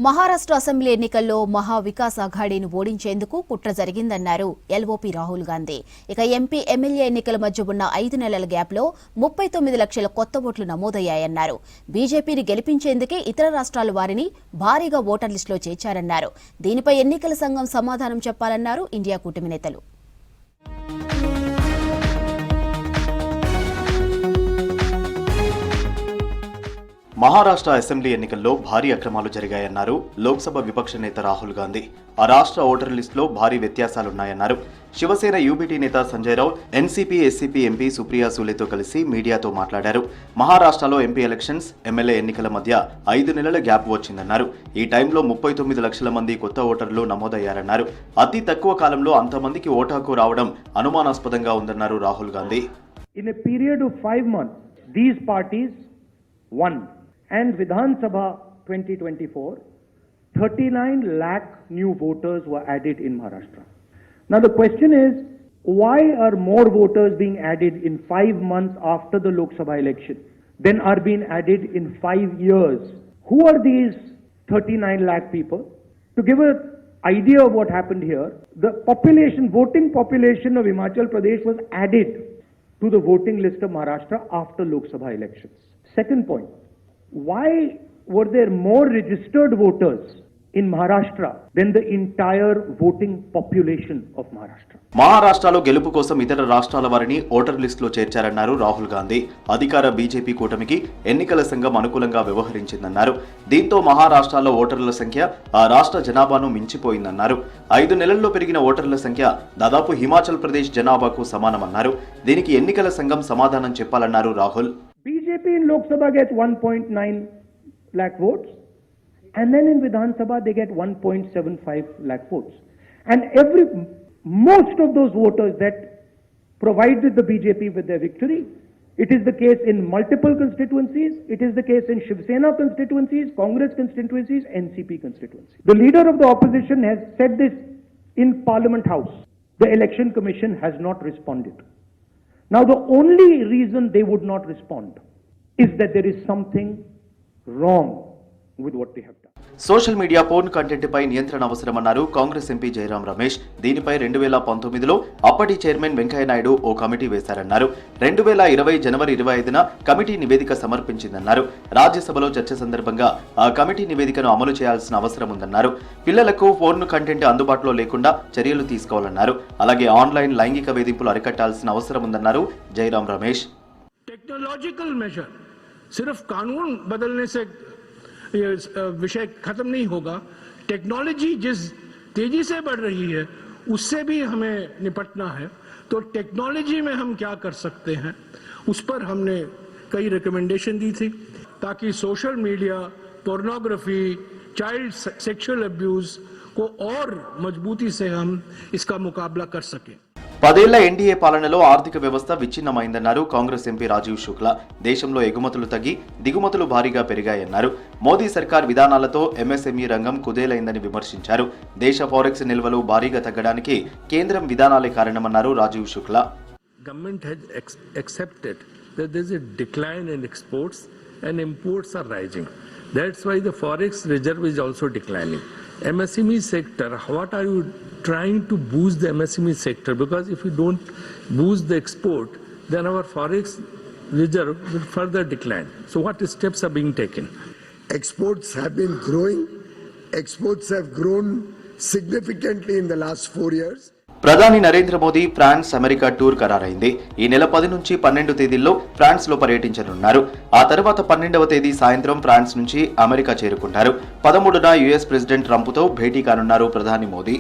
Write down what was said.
Maharashtra assembly ఎన్నికల్లో మహా వికాస్ అఘాడీని ఓడించేందుకు కుట్ర జరిగిందన్నారు ఎల్ఓపీ రాహుల్ గాంధీ. ఇక ఎంపీ ఎమ్మెల్యే ఎన్నికల మధ్య ఉన్న 5 నెలల గ్యాప్లో 39 లక్షల కొత్త ఓట్లు నమోదయ్యాయన్నారు. బీజేపీని గెలిపించేందుకే ఇతర రాష్ట్రాల వారిని భారీగా ఓటర్ లిస్టులో చేర్చారన్నారు. దీనిపై ఎన్నికల సంఘం సమాధానం చెప్పాలన్నారు ఇండియా కూటమి నేతలు. మహారాష్ట్ర అసెంబ్లీ ఎన్నికల్లో భారీ అక్రమాలు జరిగాయన్నారు లోక్సభ విపక్ష నేత రాహుల్ గాంధీ. ఆ రాష్ట్ర ఓటర్ లిస్టులో భారీ వ్యత్యాసాలున్నాయన్నారు. శివసేన యూబీటీ నేత సంజయ్ రావు, ఎన్సీపీ ఎస్సీపీ ఎంపీ సుప్రియా సూలేతో కలిసి మీడియాతో మాట్లాడారు. మహారాష్ట్రలో ఎంపీ ఎలక్షన్స్, ఎమ్మెల్యే ఎన్నికల మధ్య 5 నెలల గ్యాప్ వచ్చిందన్నారు. ఈ టైంలో 39 లక్షల మంది కొత్త ఓటర్లు నమోదయ్యారన్నారు. అతి తక్కువ కాలంలో అంతమందికి ఓటు హక్కు రావడం అనుమానాస్పదంగా ఉందన్నారు Rahul Gandhi. In a period of 5 months, these parties won. And Vidhan Sabha 2024, 39 lakh new voters were added in Maharashtra. Now the question is, why are more voters being added in 5 months after the Lok Sabha election than are being added in 5 years? Who are these 39 lakh people? To give an idea of what happened here, the voting population of Himachal Pradesh was added to the voting list of Maharashtra after Lok Sabha elections. Second point. Why were there more registered voters in Maharashtra than the entire voting population of Maharashtra? మహారాష్ట్రలో గెలుపు కోసం ఇతర రాష్ట్రాల వారిని voter లిస్టులో చేర్చారన్నారు రాహుల్ గాంధీ. అధికార BJP కూటమికి ఎన్నికల సంఘం అనుకూలంగా వ్యవహరించిందన్నారు. దీంతో మహారాష్ట్రలో ఓటర్ల సంఖ్య ఆ రాష్ట్ర జనాభాను మించిపోయిందన్నారు. 5 నెలల్లో పెరిగిన ఓటర్ల సంఖ్య దాదాపు హిమాచల్ ప్రదేశ్ జనాభాకు సమానమన్నారు. దీనికి ఎన్నికల సంఘం సమాధానం చెప్పాలన్నారు Rahul. BJP in Lok Sabha gets 1.9 lakh votes, and then in Vidhan Sabha they get 1.75 lakh votes. And most of those voters that provided the BJP with their victory, it is the case in multiple constituencies, it is the case in Shiv Sena constituencies, Congress constituencies, NCP constituencies. The leader of the opposition has said this in Parliament House. The Election Commission has not responded. Now the only reason they would not respond is that there is something wrong with what they have done. Social media porn content పై నియంత్రణ అవసరమన్నారు Congress MP Jairam Ramesh. దీనిపై 2019లో అప్పటి chairman Venkaiah Naidu ఓ committee వేశారన్నారు. 2020 జనవరి 25న కమిటీ నివేదిక సమర్పించిందన్నారు. రాజ్యసభలో చర్చ సందర్భంగా ఆ కమిటీ నివేదికను అమలు చేయాల్సిన అవసరం ఉందన్నారు. పిల్లలకు పోర్న్ కంటెంట్ అందుబాటులో లేకుండా చర్యలు తీసుకోవాలన్నారు. అలాగే ఆన్లైన్ లైంగిక వేధింపులు అరికట్టాల్సిన అవసరం ఉందన్నారు జయరాం రమేష్. टेक्नोलॉजिकल मेजर सिर्फ कानून बदलने से विषय खत्म नहीं होगा. टेक्नोलॉजी जिस तेजी से बढ़ रही है उससे भी हमें निपटना है. तो टेक्नोलॉजी में हम क्या कर सकते हैं उस पर हमने कई रिकमेंडेशन दी थी ताकि social media, pornography, child sexual abuse को और मजबूती से हम इसका मुकाबला कर सकें. 10 ఏళ్ల ఎన్డీఏ పాలనలో ఆర్థిక వ్యవస్థ విచ్ఛిన్నమైందన్నారు కాంగ్రెస్ ఎంపీ రాజీవ్ శుక్లా. దేశంలో ఎగుమతులు తగ్గి దిగుమతులు భారీగా పెరిగాయన్నారు. మోదీ సర్కార్ విధానాలతో ఎంఎస్ఎంఈ రంగం కుదేలైందని విమర్శించారు. దేశ ఫారెక్స్ నిల్వలు భారీగా తగ్గడానికి కేంద్రం విధానాలే కారణమన్నారు Rajiv Shukla. Government has accepted that there is a decline in exports and imports are rising. That's why the forex reserve is also declining. MSME sector, what are you trying to boost the MSME sector? Because if you don't boost the export, then our forex reserve will further decline. So what steps are being taken? Exports have been growing. Exports have grown significantly in the last 4 years. ప్రధాని Narendra Modi France, America tour ఖరారైంది. ఈ నెల 10 నుంచి 12 తేదీల్లో France లో పర్యటించనున్నారు. ఆ తర్వాత 12వ తేదీ సాయంత్రం ఫ్రాన్స్ నుంచి అమెరికా చేరుకుంటారు. 13న యుఎస్ ప్రెసిడెంట్ ట్రంప్తో భేటీ కానున్నారు ప్రధాని మోదీ.